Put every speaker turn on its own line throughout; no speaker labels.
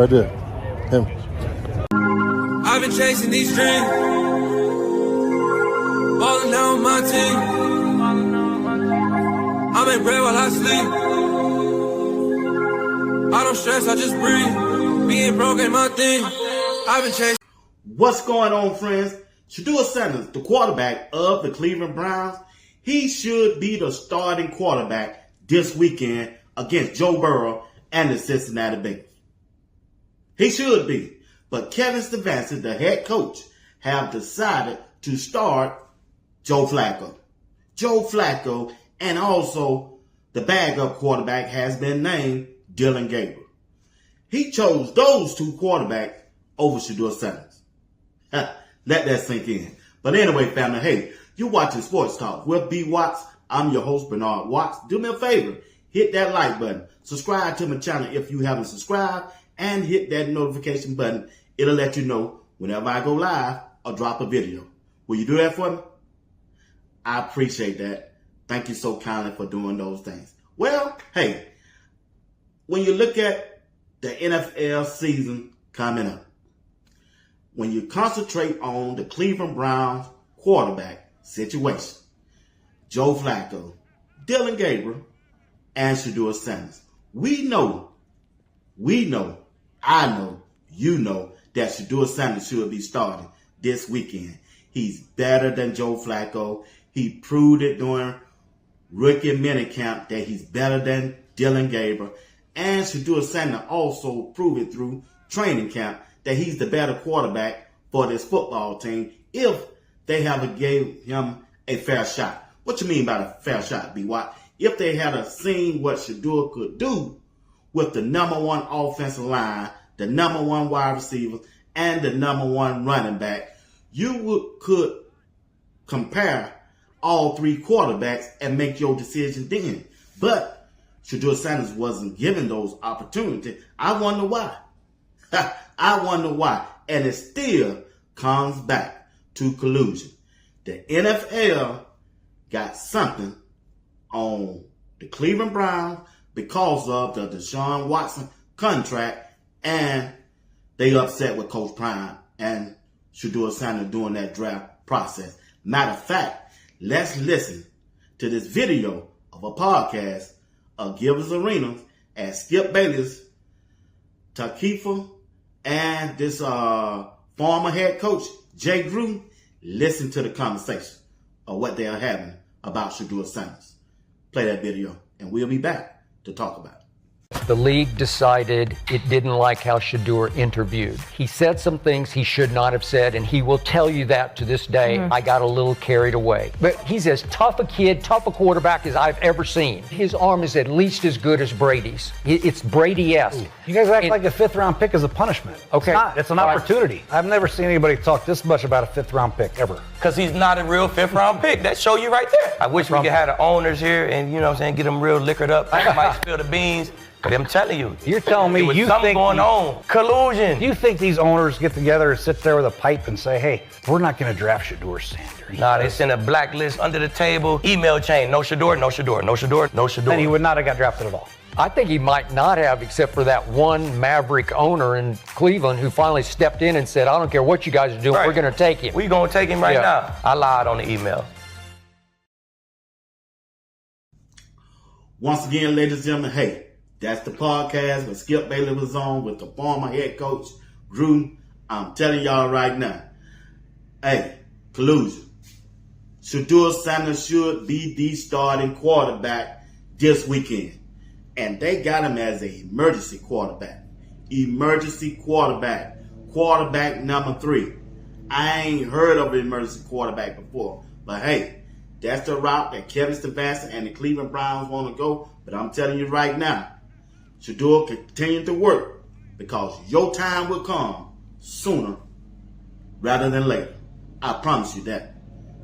Right there. Him.
I've been chasing these dreams, falling down with my team. I make bread while I sleep. I don't stress, I just breathe. Being broke ain't my thing. I've been chasing.
What's going on, friends? Shedeur Sanders, the quarterback of the Cleveland Browns, he should be the starting quarterback this weekend against Joe Burrow and the Cincinnati Bengals. He should be. But Kevin Stefanski, the head coach, have decided to start Joe Flacco. Joe Flacco, and also the backup quarterback has been named Dylan Gabriel. He chose those two quarterbacks over Shedeur Sanders. Let that sink in. But anyway, family, hey, you're watching Sports Talk with B. Watts. I'm your host, Bernard Watts. Do me a favor, hit that like button. Subscribe to my channel if you haven't subscribed, and hit that notification button. It'll let you know whenever I go live or drop a video. Will you do that for me? I appreciate that. Thank you so kindly for doing those things. Well, hey, when you look at the NFL season coming up, when you concentrate on the Cleveland Browns quarterback situation, Joe Flacco, Dylan Gabriel, and Shedeur Sanders, we know, I know, you know that Shedeur Sanders should be starting this weekend. He's better than Joe Flacco. He proved it during rookie minicamp that he's better than Dylan Gabriel. And Shedeur Sanders also proved it through training camp that he's the better quarterback for this football team if they have gave him a fair shot. What you mean by a fair shot, B. Watt? If they had seen what Shedeur could do with the number one offensive line, the number one wide receiver, and the number one running back, you could compare all three quarterbacks and make your decision then. But Shedeur Sanders wasn't given those opportunities. I wonder why. I wonder why. And it still comes back to collusion. The NFL got something on the Cleveland Browns because of the Deshaun Watson contract, and they upset with Coach Prime and Shedeur Sanders during that draft process. Matter of fact, let's listen to this video of a podcast of Givers Arenas and Skip Bayless, Takifa, and this former head coach, Jay Gruden. Listen to the conversation of what they are having about Shedeur Sanders. Play that video, and we'll be back to talk about it.
The league decided it didn't like how Shedeur interviewed. He said some things he should not have said, and he will tell you that to this day. I got a little carried away. But he's as tough a kid, tough a quarterback as I've ever seen. His arm is at least as good as Brady's. It's Brady-esque.
You guys act like a fifth-round pick is a punishment.
Okay.
It's an opportunity. I've never seen anybody talk this much about a fifth-round pick, ever.
Because he's not a real fifth-round pick. That show you right there. I wish we could have the owners here and, you know what I'm saying, get them real liquored up. I might spill the beans. But I'm telling you.
You're telling me you
something
think
going on. Collusion.
You think these owners get together and sit there with a pipe and say, hey, we're not going to draft Shedeur Sanders?
Nah, they send a blacklist under the table, email chain, no Shedeur, no Shedeur, no Shedeur, no Shedeur.
Then he would not have got drafted at all.
I think he might not have, except for that one maverick owner in Cleveland who finally stepped in and said, I don't care what you guys are doing, we're going to take him.
We're going to take him right now. I lied on the email.
Once again, ladies and gentlemen, hey, that's the podcast that Skip Bayless was on with the former head coach, Gruden. I'm telling y'all right now, hey, collusion. Shedeur Sanders should be the starting quarterback this weekend. And they got him as an emergency quarterback. Emergency quarterback. Quarterback number 3. I ain't heard of an emergency quarterback before. But hey, that's the route that Kevin Stefanski and the Cleveland Browns want to go. But I'm telling you right now, Shedeur continue to work because your time will come sooner rather than later. I promise you that.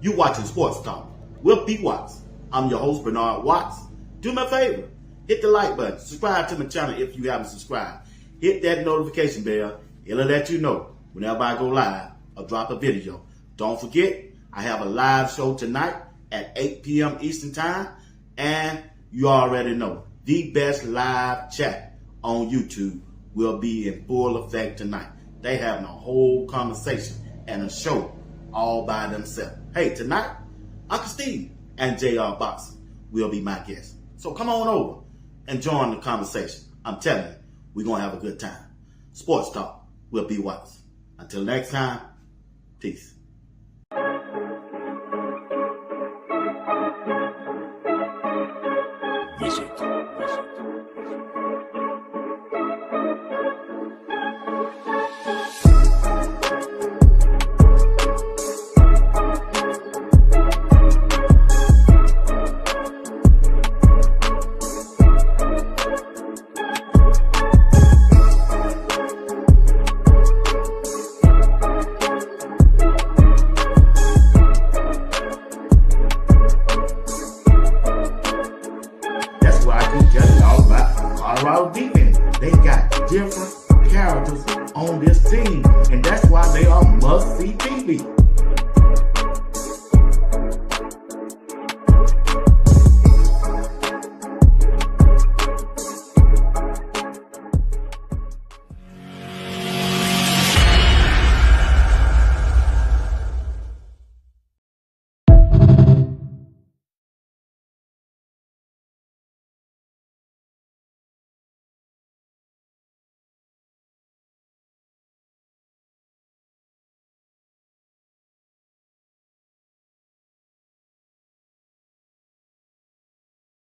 You watching Sports Talk with B. Watts. I'm your host, Bernard Watts. Do me a favor. Hit the like button. Subscribe to my channel if you haven't subscribed. Hit that notification bell. It'll let you know whenever I go live or drop a video. Don't forget, I have a live show tonight at 8 p.m. Eastern Time. And you already know, the best live chat on YouTube will be in full effect tonight. They having a whole conversation and a show all by themselves. Hey, tonight, Uncle Steve and JR Boxing will be my guests. So come on over and join the conversation. I'm telling you, we're going to have a good time. Sports Talk will be wise. Until next time, peace. They got different characters on this team, and that's why they are must-see TV.